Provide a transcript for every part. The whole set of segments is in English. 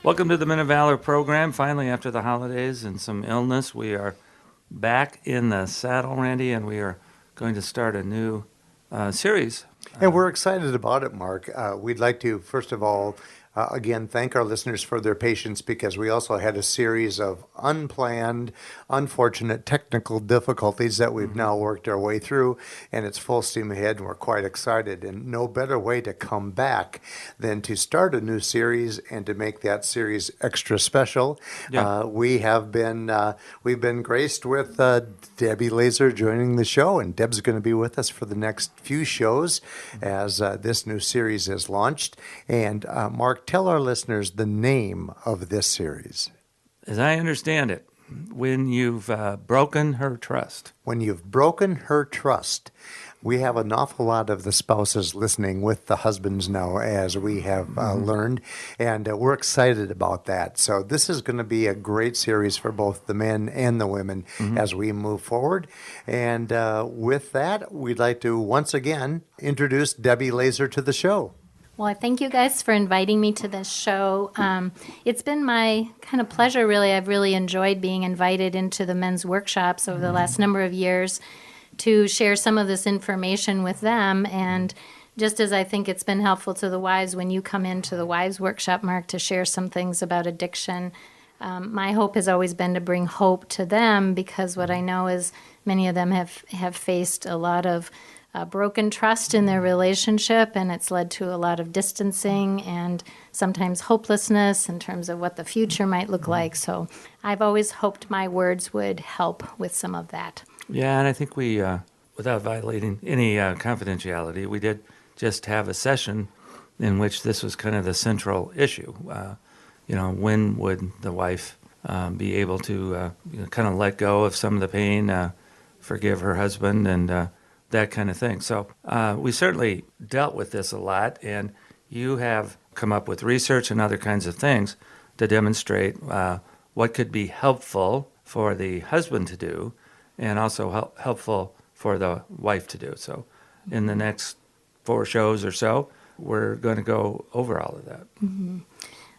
Welcome to the Men of Valor program. Finally, after the holidays and some illness, we are back in the saddle, Randy, and we are going to start a new series. And we're excited about it, Mark. We'd like to, first of all, again, thank our listeners for their patience because we also had a series of unplanned, unfortunate technical difficulties that we've now worked our way through, and it's full steam ahead, and we're quite excited. And no better way to come back than to start a new series and to make that series extra special. Yeah. We've been graced with Debbie Laaser joining the show, and Deb's going to be with us for the next few shows as this new series is launched. And Mark, tell our listeners the name of this series. As I understand it, when you've broken her trust. When you've broken her trust. We have an awful lot of the spouses listening with the husbands now, as we have learned, and we're excited about that. So this is going to be a great series for both the men and the women as we move forward. And with that, we'd like to once again introduce Debbie Laaser to the show. Well, I thank you guys for inviting me to this show. It's been my kind of pleasure, really. I've really enjoyed being invited into the men's workshops over the last number of years to share some of this information with them. And just as I think it's been helpful to the wives when you come into the wives workshop, Mark, to share some things about addiction, my hope has always been to bring hope to them, because what I know is many of them have faced a lot of broken trust in their relationship, and it's led to a lot of distancing and sometimes hopelessness in terms of what the future might look like. So I've always hoped my words would help with some of that. Yeah, and I think we, without violating any confidentiality, we did just have a session in which this was kind of the central issue. When would the wife be able to kind of let go of some of the pain, forgive her husband, and that kind of thing. So we certainly dealt with this a lot, and you have come up with research and other kinds of things to demonstrate what could be helpful for the husband to do and also helpful for the wife to do. So in the next 4 shows or so, we're going to go over all of that. Mm-hmm.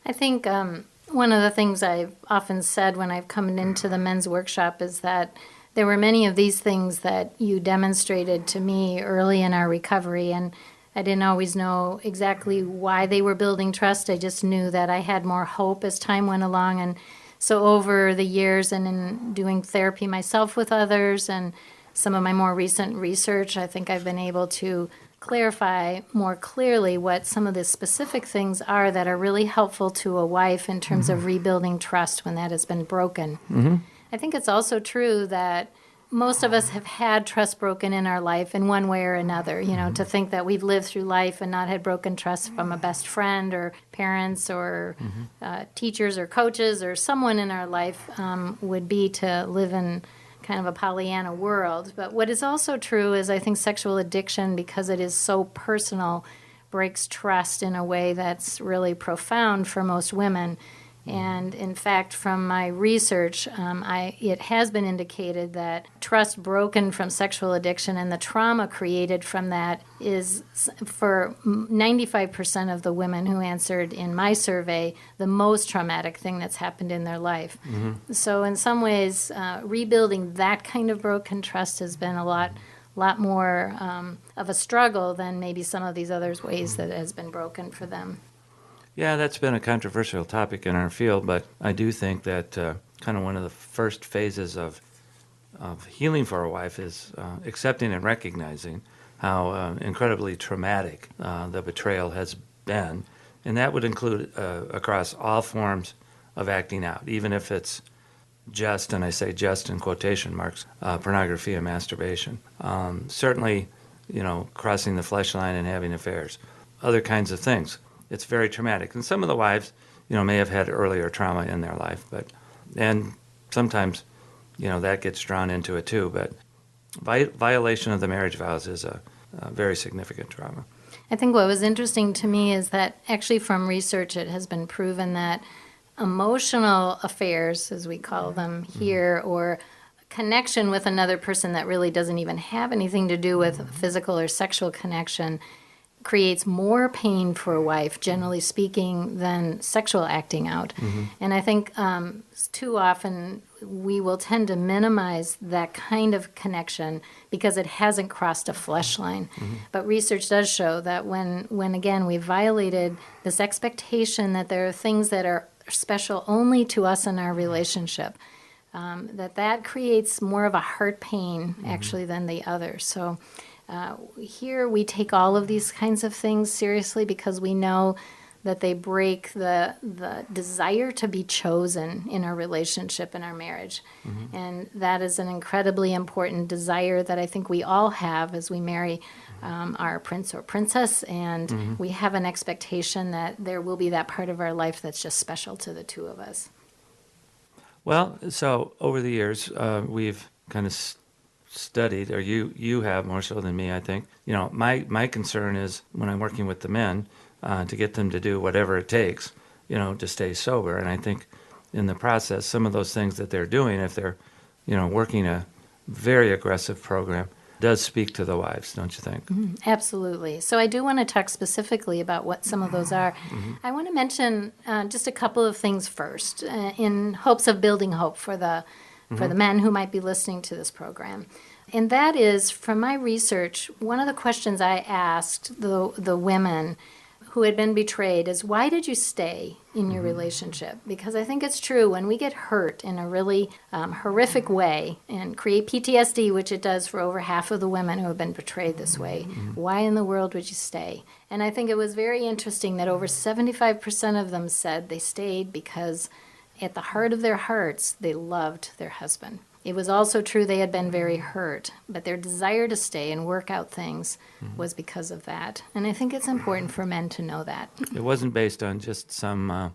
I think one of the things I've often said when I've come into the men's workshop is that there were many of these things that you demonstrated to me early in our recovery, and I didn't always know exactly why they were building trust. I just knew that I had more hope as time went along. And so over the years and in doing therapy myself with others and some of my more recent research, I think I've been able to clarify more clearly what some of the specific things are that are really helpful to a wife in terms of rebuilding trust when that has been broken. Mm-hmm. I think it's also true that most of us have had trust broken in our life in one way or another. To think that we've lived through life and not had broken trust from a best friend or parents or teachers or coaches or someone in our life would be to live in kind of a Pollyanna world. But what is also true is I think sexual addiction, because it is so personal, breaks trust in a way that's really profound for most women. And in fact, from my research, it has been indicated that trust broken from sexual addiction and the trauma created from that is, for 95% of the women who answered in my survey, the most traumatic thing that's happened in their life. Mm-hmm. So in some ways, rebuilding that kind of broken trust has been a lot more of a struggle than maybe some of these other ways that it has been broken for them. Yeah, that's been a controversial topic in our field, but I do think that kind of one of the first phases of healing for a wife is accepting and recognizing how incredibly traumatic the betrayal has been. And that would include across all forms of acting out, even if it's just, and I say just in quotation marks, pornography and masturbation. Certainly, crossing the flesh line and having affairs, other kinds of things. It's very traumatic. And some of the wives, may have had earlier trauma in their life, and sometimes, that gets drawn into it too. But violation of the marriage vows is a very significant trauma. I think what was interesting to me is that actually from research it has been proven that emotional affairs, as we call them here, or connection with another person that really doesn't even have anything to do with physical or sexual connection, creates more pain for a wife, generally speaking, than sexual acting out. And I think too often we will tend to minimize that kind of connection because it hasn't crossed a flesh line. But research does show that when again, we violated this expectation that there are things that are special only to us in our relationship, that creates more of a heart pain actually than the other. So here we take all of these kinds of things seriously because we know that they break the desire to be chosen in our relationship, in our marriage. And that is an incredibly important desire that I think we all have as we marry our prince or princess, and we have an expectation that there will be that part of our life that's just special to the two of us. Well, so over the years, we've kind of studied, or you have more so than me, I think. My concern is when I'm working with the men, to get them to do whatever it takes, to stay sober. And I think in the process, some of those things that they're doing, if they're, working a very aggressive program, does speak to the wives, don't you think? Absolutely. So I do want to talk specifically about what some of those are. I want to mention just a couple of things first, in hopes of building hope for the men who might be listening to this program. And that is, from my research, one of the questions I asked the women who had been betrayed is, why did you stay in your relationship? Because I think it's true, when we get hurt in a really horrific way and create PTSD, which it does for over half of the women who have been betrayed this way, why in the world would you stay? And I think it was very interesting that over 75% of them said they stayed because at the heart of their hearts, they loved their husband. It was also true they had been very hurt, but their desire to stay and work out things was because of that. And I think it's important for men to know that. It wasn't based on just some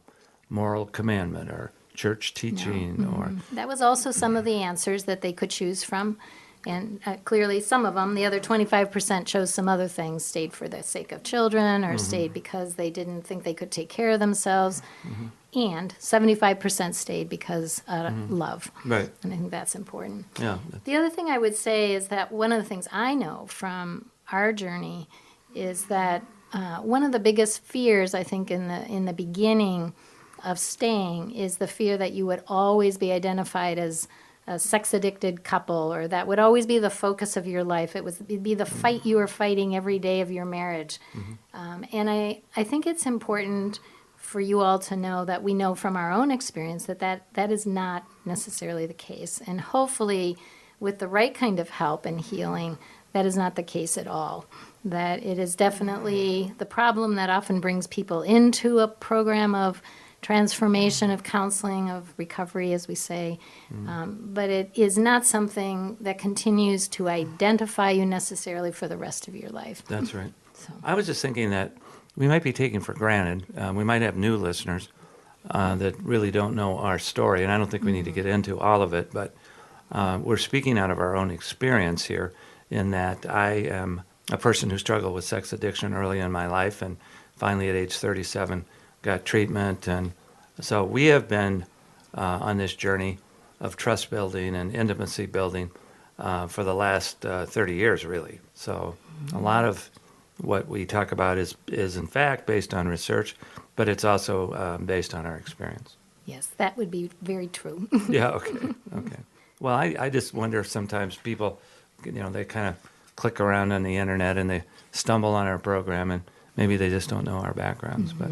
moral commandment or church teaching or... That was also some of the answers that they could choose from. And clearly some of them, the other 25% chose some other things, stayed for the sake of children or stayed because they didn't think they could take care of themselves. And 75% stayed because of love. Right. And I think that's important. Yeah. The other thing I would say is that one of the things I know from our journey is that one of the biggest fears, I think, in the beginning of staying is the fear that you would always be identified as a sex-addicted couple, or that would always be the focus of your life. It'd be the fight you were fighting every day of your marriage. And I think it's important for you all to know that we know from our own experience that is not necessarily the case. And hopefully, with the right kind of help and healing, that is not the case at all. That it is definitely the problem that often brings people into a program of transformation, of counseling, of recovery, as we say. But it is not something that continues to identify you necessarily for the rest of your life. That's right. So. I was just thinking that we might be taking for granted, we might have new listeners that really don't know our story, and I don't think we need to get into all of it, but we're speaking out of our own experience here, in that I am a person who struggled with sex addiction early in my life, and finally at age 37 got treatment. And so we have been on this journey of trust building and intimacy building for the last 30 years, really. So a lot of what we talk about is in fact based on research, but it's also based on our experience. Yes, that would be very true. Yeah, okay. Well, I just wonder if sometimes people, they kind of click around on the internet and they stumble on our program and maybe they just don't know our backgrounds, but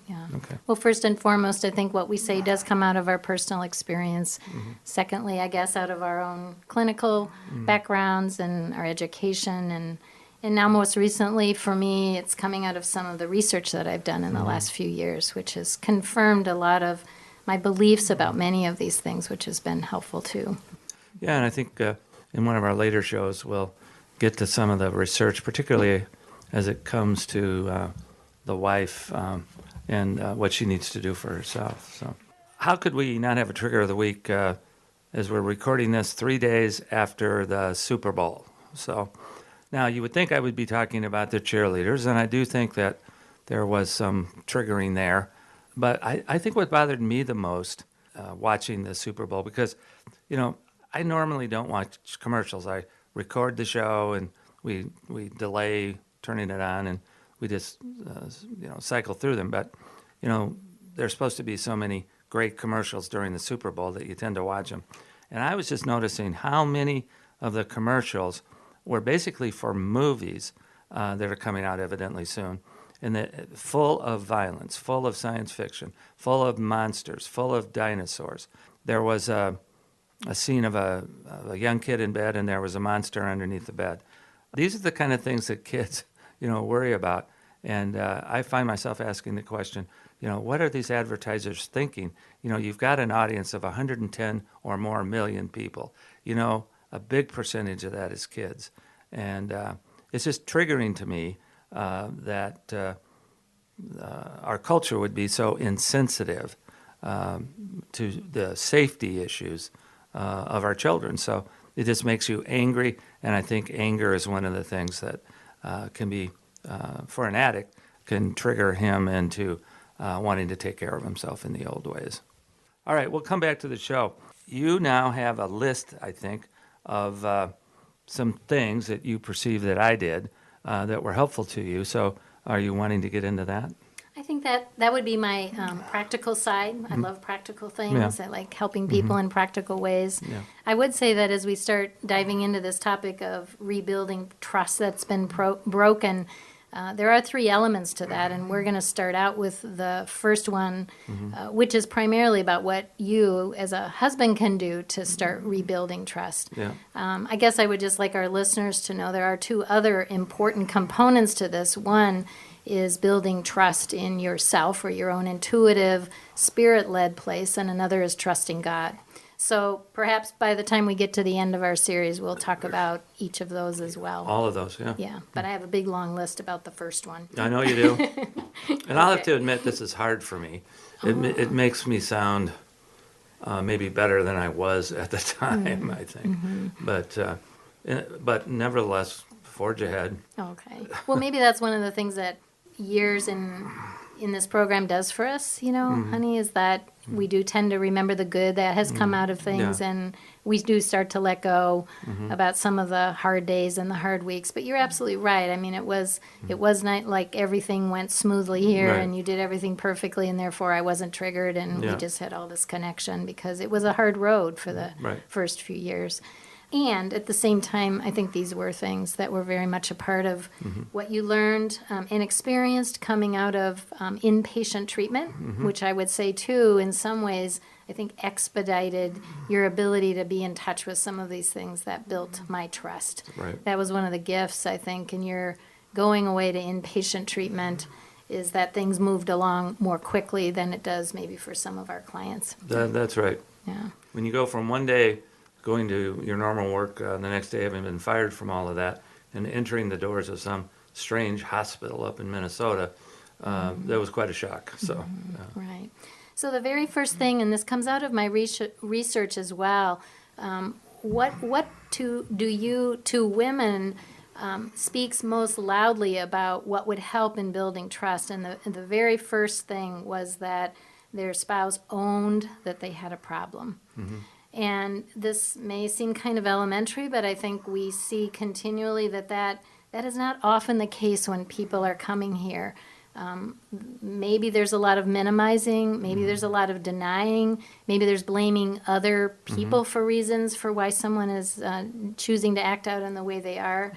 Yeah. okay. Well, first and foremost, I think what we say does come out of our personal experience. Secondly, I guess out of our own clinical backgrounds and our education. And now most recently for me, it's coming out of some of the research that I've done in the last few years, which has confirmed a lot of my beliefs about many of these things, which has been helpful too. Yeah, and I think in one of our later shows, we'll get to some of the research, particularly as it comes to the wife and what she needs to do for herself. So how could we not have a trigger of the week as we're recording this 3 days after the Super Bowl? So now you would think I would be talking about the cheerleaders, and I do think that there was some triggering there. But I think what bothered me the most watching the Super Bowl, because, I normally don't watch commercials. I record the show and we delay turning it on, and we just cycle through them. But there's supposed to be so many great commercials during the Super Bowl that you tend to watch them. And I was just noticing how many of the commercials were basically for movies that are coming out evidently soon, and that full of violence, full of science fiction, full of monsters, full of dinosaurs. There was a scene of a young kid in bed, and there was a monster underneath the bed. These are the kind of things that kids, worry about. And I find myself asking the question, what are these advertisers thinking? You've got an audience of 110 or more million people. A big percentage of that is kids. And it's just triggering to me that our culture would be so insensitive to the safety issues of our children. So it just makes you angry, and I think anger is one of the things that can be, for an addict, can trigger him into wanting to take care of himself in the old ways. All right, we'll come back to the show. You now have a list, I think, of some things that you perceive that I did that were helpful to you. So are you wanting to get into that? I think that would be my practical side. I love practical things. Yeah. I like helping people in practical ways. Yeah. I would say that as we start diving into this topic of rebuilding trust that's been broken, there are 3 elements to that, and we're going to start out with the first one, which is primarily about what you as a husband can do to start rebuilding trust. Yeah. I guess I would just like our listeners to know there are 2 other important components to this. One is building trust in yourself or your own intuitive, spirit-led place, and another is trusting God. So perhaps by the time we get to the end of our series, we'll talk about each of those as well. All of those, yeah. Yeah, but I have a big long list about the first one. I know you do. And I'll have to admit, this is hard for me. It makes me sound maybe better than I was at the time, I think. But nevertheless, forge ahead. Okay. Well, maybe that's one of the things that years in this program does for us, honey, is that we do tend to remember the good that has come out of things, Yeah. and we do start to let go about some of the hard days and the hard weeks. But you're absolutely right. I mean, it was not like everything went smoothly here Right. and you did everything perfectly, and therefore I wasn't triggered, and Yeah. we just had all this connection because it was a hard road for the Right. first few years. And at the same time, I think these were things that were very much a part of what you learned and experienced coming out of inpatient treatment, which I would say, too, in some ways, I think expedited your ability to be in touch with some of these things that built my trust. Right. That was one of the gifts, I think, in your going away to inpatient treatment, is that things moved along more quickly than it does maybe for some of our clients. That's right. Yeah. When you go from one day going to your normal work, the next day having been fired from all of that, and entering the doors of some strange hospital up in Minnesota, that was quite a shock. So, Right. So the very first thing, and this comes out of my research as well, what to women speaks most loudly about what would help in building trust? And the very first thing was that their spouse owned that they had a problem. And this may seem kind of elementary, but I think we see continually that is not often the case when people are coming here. Maybe there's a lot of minimizing, maybe there's a lot of denying, maybe there's blaming other people for reasons for why someone is choosing to act out in the way they are.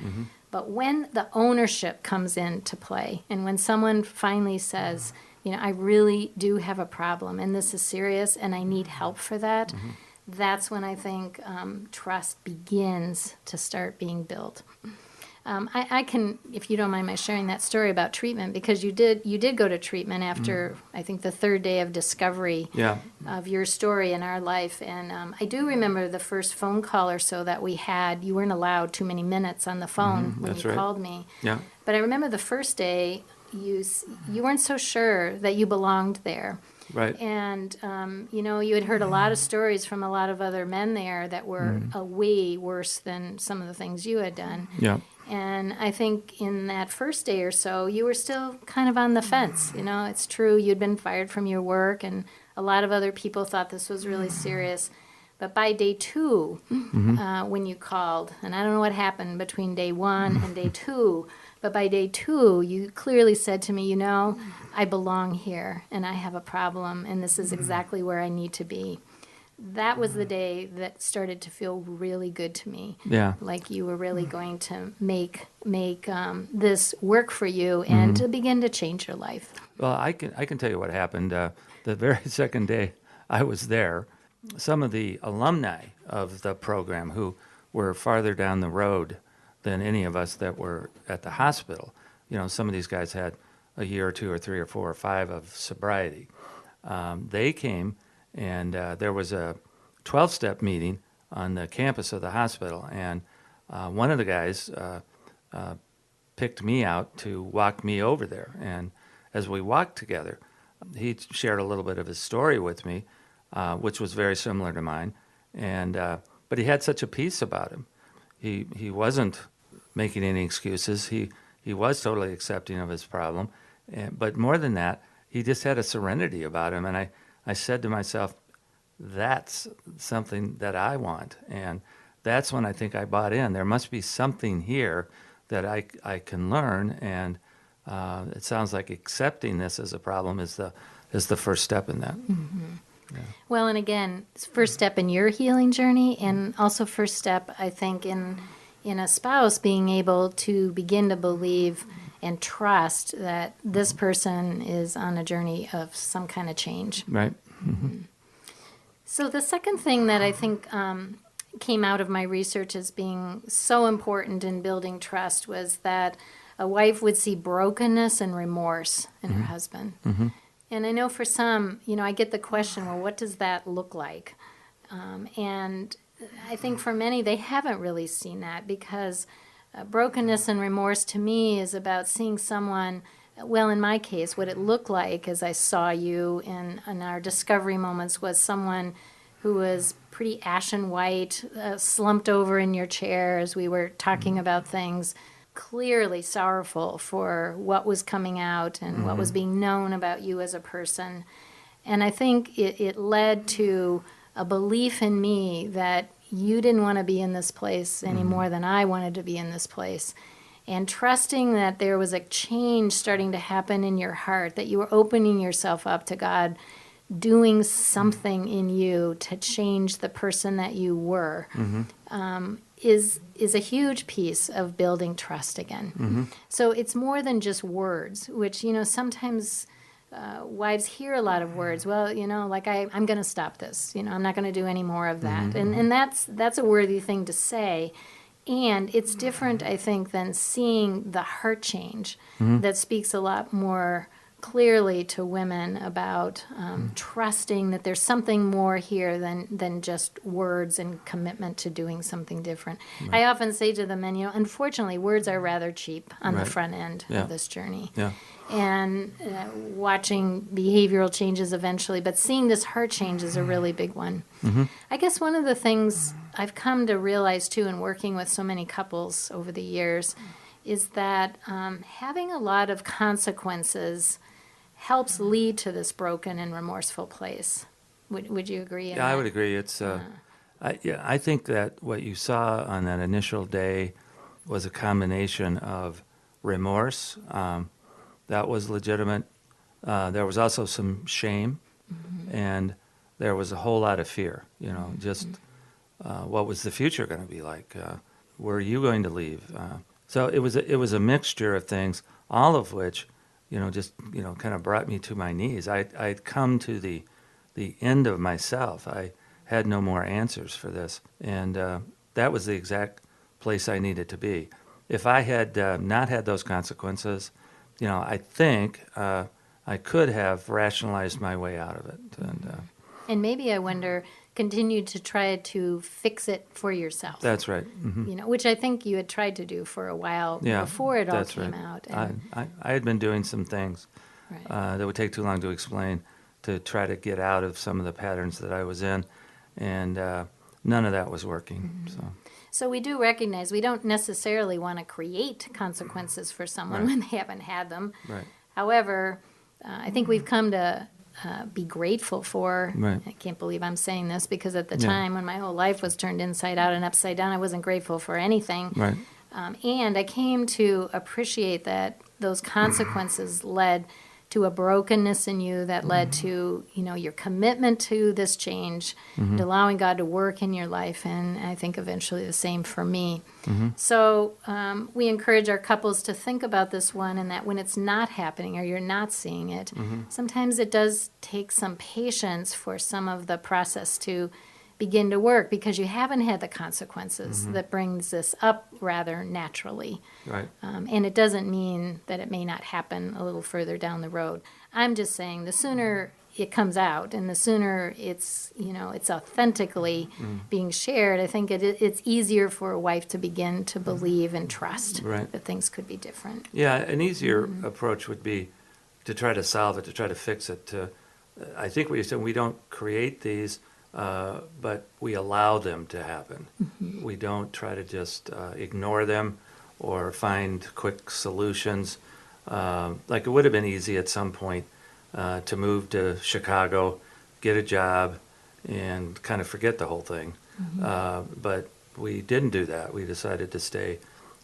But when the ownership comes into play, and when someone finally says, I really do have a problem, and this is serious, and I need help for that, that's when I think trust begins to start being built. I can, if you don't mind my sharing that story about treatment, because you did go to treatment after, I think, the 3rd day of discovery yeah. of your story in our life. And I do remember the first phone call or so that we had. You weren't allowed too many minutes on the phone when That's you right. called me. Yeah. But I remember the first day, you weren't so sure that you belonged there. Right. And, you had heard a lot of stories from a lot of other men there that were way worse than some of the things you had done. Yeah. And I think in that first day or so, you were still kind of on the fence. It's true, you'd been fired from your work, and a lot of other people thought this was really serious. But by day 2, when you called, and I don't know what happened between day 1 and day 2, But by day 2, you clearly said to me, you know, I belong here and I have a problem and this is exactly where I need to be. That was the day that started to feel really good to me. Yeah. Like you were really going to make this work for you and to begin to change your life. Well, I can tell you what happened. The very second day I was there, some of the alumni of the program who were farther down the road than any of us that were at the hospital, some of these guys had a year or 2 or 3 or 4 or 5 of sobriety. They came, and there was a 12-step meeting on the campus of the hospital, and one of the guys picked me out to walk me over there. And as we walked together, he shared a little bit of his story with me, which was very similar to mine. And but he had such a peace about him. He wasn't making any excuses. He was totally accepting of his problem. But more than that, he just had a serenity about him. And I said to myself, that's something that I want. And that's when I think I bought in. There must be something here that I can learn. And it sounds like accepting this as a problem is the first step in that. Mm-hmm. Yeah. Well, and again, first step in your healing journey, and also first step, I think, in a spouse being able to begin to believe and trust that this person is on a journey of some kind of change. Right. Mm-hmm. So the second thing that I think came out of my research as being so important in building trust was that a wife would see brokenness and remorse in her husband. Mm-hmm. And I know for some, I get the question, well, what does that look like? And I think for many, they haven't really seen that because brokenness and remorse to me is about seeing someone, well, in my case, what it looked like as I saw you in our discovery moments was someone who was pretty ashen white, slumped over in your chair as we were talking about things, clearly sorrowful for what was coming out and what was being known about you as a person. And I think it led to a belief in me that you didn't want to be in this place any more than I wanted to be in this place. And trusting that there was a change starting to happen in your heart, that you were opening yourself up to God doing something in you to change the person that you were. Is a huge piece of building trust again. Mm-hmm. So it's more than just words, which, sometimes wives hear a lot of words. Well, like I'm going to stop this. I'm not going to do any more of that. Mm-hmm. And that's a worthy thing to say. And it's different, I think, than seeing the heart change that speaks a lot more clearly to women about trusting that there's something more here than just words and commitment to doing something different. Right. I often say to the men, unfortunately, words are rather cheap on the front end of this journey. Yeah. And watching behavioral changes eventually, but seeing this heart change is a really big one. Mm-hmm. I guess one of the things I've come to realize, too, in working with so many couples over the years is that having a lot of consequences helps lead to this broken and remorseful place. Would you agree? Yeah, I would agree. It's I think that what you saw on that initial day was a combination of remorse. That was legitimate. There was also some shame, and there was a whole lot of fear. Just what was the future going to be like? Were you going to leave? So it was a mixture of things, all of which, just kind of brought me to my knees. I'd come to the end of myself. I had no more answers for this, and that was the exact place I needed to be. If I had not had those consequences, I think I could have rationalized my way out of it. And maybe, I wonder, continued to try to fix it for yourself. That's right. Mm-hmm. Which I think you had tried to do for a while before it all came out. And I had been doing some things that would take too long to explain to try to get out of some of the patterns that I was in, and none of that was working. So we do recognize we don't necessarily want to create consequences for someone when they haven't had them. Right. However, I think we've come to be grateful for, I can't believe I'm saying this because at the time when my whole life was turned inside out and upside down, I wasn't grateful for anything. Right. And I came to appreciate that those consequences led to a brokenness in you that led to, your commitment to this change and allowing God to work in your life. And I think eventually the same for me. So we encourage our couples to think about this one, and that when it's not happening or you're not seeing it, sometimes it does take some patience for some of the process to begin to work, because you haven't had the consequences that brings this up rather naturally. Right. And it doesn't mean that it may not happen a little further down the road. I'm just saying the sooner it comes out and the sooner it's authentically being shared, I think it's easier for a wife to begin to believe and trust Right. that things could be different. Yeah, an easier approach would be to try to solve it, to try to fix it. I think what you said, we don't create these, but we allow them to happen. We don't try to just ignore them or find quick solutions. Like it would have been easy at some point to move to Chicago, get a job, and kind of forget the whole thing. But we didn't do that. We decided to stay,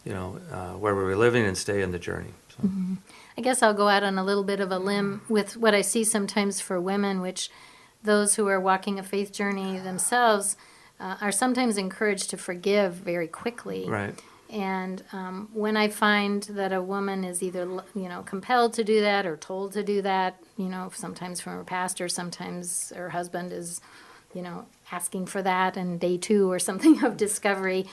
where we were living and stay in the journey. So. I guess I'll go out on a little bit of a limb with what I see sometimes for women, which those who are walking a faith journey themselves are sometimes encouraged to forgive very quickly. Right. And when I find that a woman is either, compelled to do that or told to do that, sometimes from her pastor, sometimes her husband is, asking for that in day 2 or something of discovery,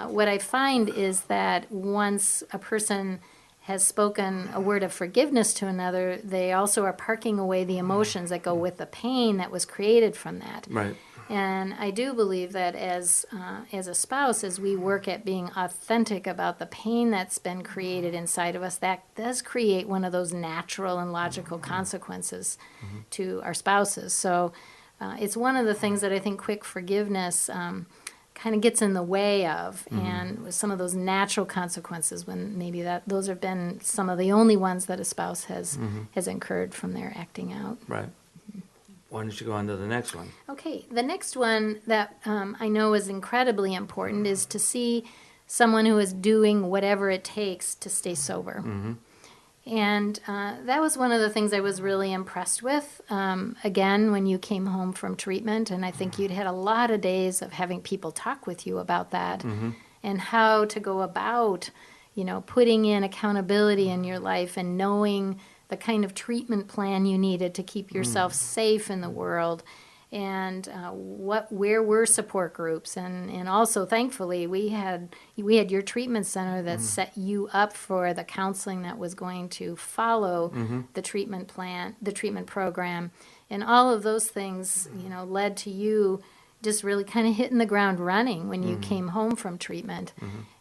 what I find is that once a person has spoken a word of forgiveness to another, they also are parking away the emotions that go with the pain that was created from that. Right. And I do believe that as a spouse, as we work at being authentic about the pain that's been created inside of us, that does create one of those natural and logical consequences to our spouses. So it's one of the things that I think quick forgiveness kind of gets in the way of, and with some of those natural consequences, when maybe those have been some of the only ones that a spouse has incurred from their acting out. Right. Why don't you go on to the next one? Okay, the next one that I know is incredibly important is to see someone who is doing whatever it takes to stay sober. And that was one of the things I was really impressed with, again, when you came home from treatment. And I think you'd had a lot of days of having people talk with you about that and how to go about, putting in accountability in your life and knowing the kind of treatment plan you needed to keep yourself safe in the world. And where were support groups, and also thankfully we had your treatment center that set you up for the counseling that was going to follow the treatment plan, the treatment program, and all of those things led to you just really kind of hitting the ground running when you came home from treatment.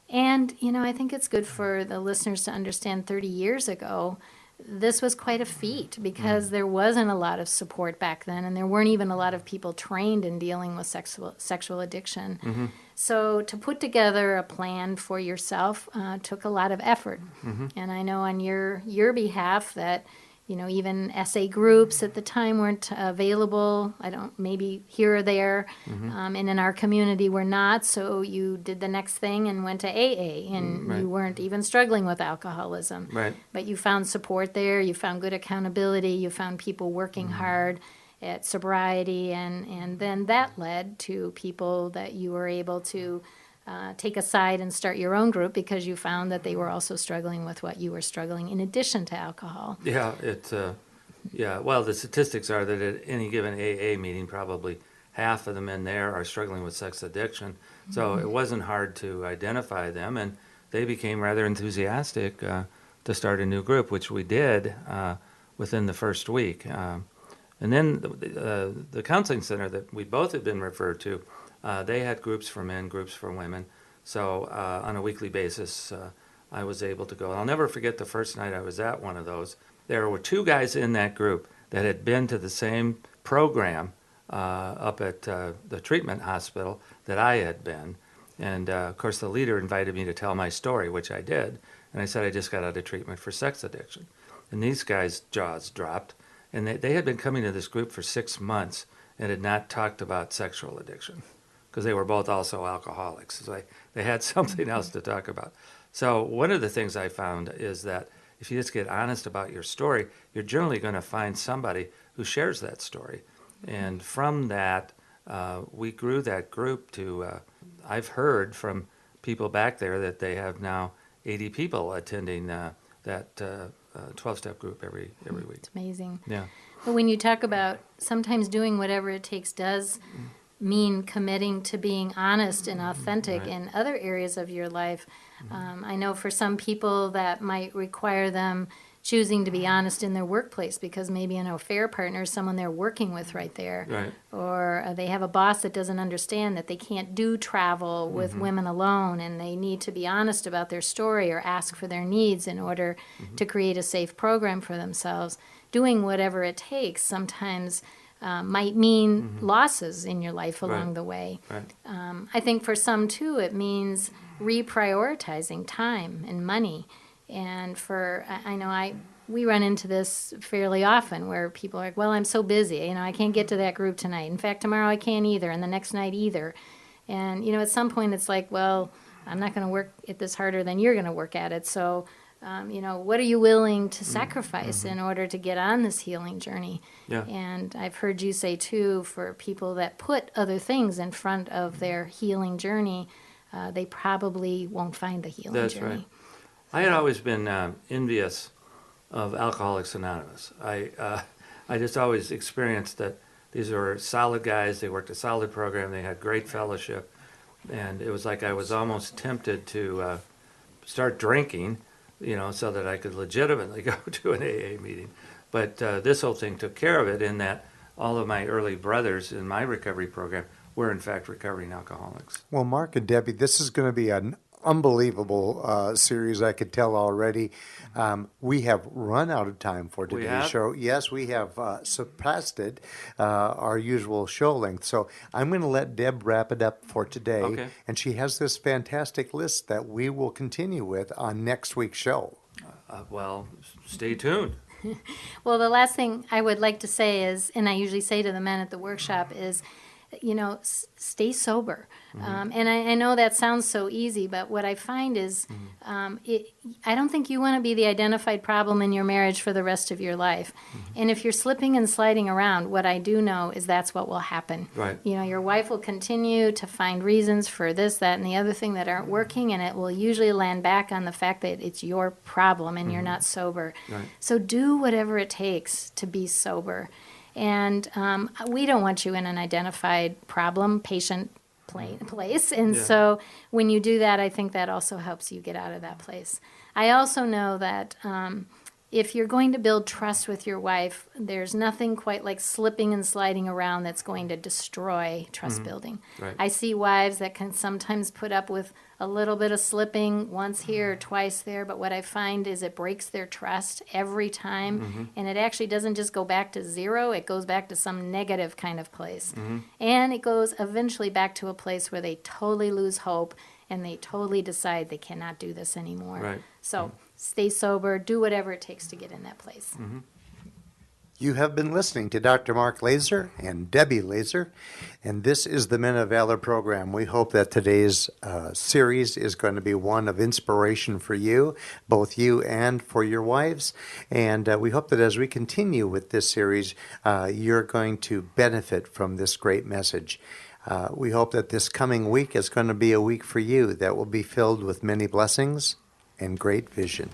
And I think it's good for the listeners to understand 30 years ago, this was quite a feat because there wasn't a lot of support back then, and there weren't even a lot of people trained in dealing with sexual addiction. So to put together a plan for yourself took a lot of effort. And I know on your behalf that even SA groups at the time weren't available. Maybe here or there, and in our community we're not. So you did the next thing and went to AA, and Right. you weren't even struggling with alcoholism. Right. But you found support there. You found good accountability. You found people working hard at sobriety, and then that led to people that you were able to take aside and start your own group because you found that they were also struggling with what you were struggling in addition to alcohol. Yeah, well, the statistics are that at any given AA meeting, probably half of the men there are struggling with sex addiction. So it wasn't hard to identify them, and they became rather enthusiastic to start a new group, which we did within the first week. And then the counseling center that we both had been referred to, they had groups for men, groups for women. So on a weekly basis, I was able to go. I'll never forget the first night I was at one of those. There were 2 guys in that group that had been to the same program up at the treatment hospital that I had been. And of course, the leader invited me to tell my story, which I did. And I said I just got out of treatment for sex addiction. And these guys' jaws dropped. And they had been coming to this group for 6 months and had not talked about sexual addiction. because they were both also alcoholics. So they had something else to talk about. So one of the things I found is that if you just get honest about your story, you're generally going to find somebody who shares that story. And from that, we grew that group to, I've heard from people back there that they have now 80 people attending that 12-step group every week. It's amazing. Yeah. But when you talk about sometimes doing whatever it takes does mean committing to being honest and authentic Right. in other areas of your life. I know for some people that might require them choosing to be honest in their workplace because maybe an affair partner is someone they're working with right there. Right. Or they have a boss that doesn't understand that they can't do travel with women alone and they need to be honest about their story or ask for their needs in order to create a safe program for themselves. Doing whatever it takes sometimes might mean losses in your life along Right. the way. Right. I think for some too, it means reprioritizing time and money. And I know we run into this fairly often where people are like, well, I'm so busy, I can't get to that group tonight. In fact, tomorrow I can't either, and the next night either. And, at some point it's like, well, I'm not going to work at this harder than you're going to work at it. So, what are you willing to sacrifice in order to get on this healing journey? Yeah. And I've heard you say too, for people that put other things in front of their healing journey, they probably won't find the healing That's journey. right. I had always been envious of Alcoholics Anonymous. I just always experienced that these were solid guys. They worked a solid program. They had great fellowship. And it was like I was almost tempted to start drinking, so that I could legitimately go to an AA meeting. But this whole thing took care of it in that all of my early brothers in my recovery program were in fact recovering alcoholics. Well, Mark and Debbie, this is going to be an unbelievable series, I could tell already. We have run out of time for We today's have? show. Yes, we have surpassed it, our usual show length. So I'm going to let Deb wrap it up for today. Okay. And she has this fantastic list that we will continue with on next week's show. Well, stay tuned. Well, the last thing I would like to say is, and I usually say to the men at the workshop is, stay sober. And I know that sounds so easy, but what I find is I don't think you want to be the identified problem in your marriage for the rest of your life. And if you're slipping and sliding around, what I do know is that's what will happen. Right. Your wife will continue to find reasons for this, that, and the other thing that aren't working, and it will usually land back on the fact that it's your problem and you're not sober. Right. So do whatever it takes to be sober. And we don't want you in an identified problem, patient place. And Yeah. so when you do that, I think that also helps you get out of that place. I also know that if you're going to build trust with your wife, there's nothing quite like slipping and sliding around that's going to destroy trust building. Right. I see wives that can sometimes put up with a little bit of slipping once here or twice there, but what I find is it breaks their trust every time, and it actually doesn't just go back to zero, it goes back to some negative kind of place. And it goes eventually back to a place where they totally lose hope and they totally decide they cannot do this anymore. Right. So stay sober, do whatever it takes to get in that place. You have been listening to Dr. Mark Laaser and Debbie Laaser, and this is the Men of Valor program. We hope that today's series is going to be one of inspiration for you, both you and for your wives. And we hope that as we continue with this series, you're going to benefit from this great message. We hope that this coming week is going to be a week for you that will be filled with many blessings and great vision.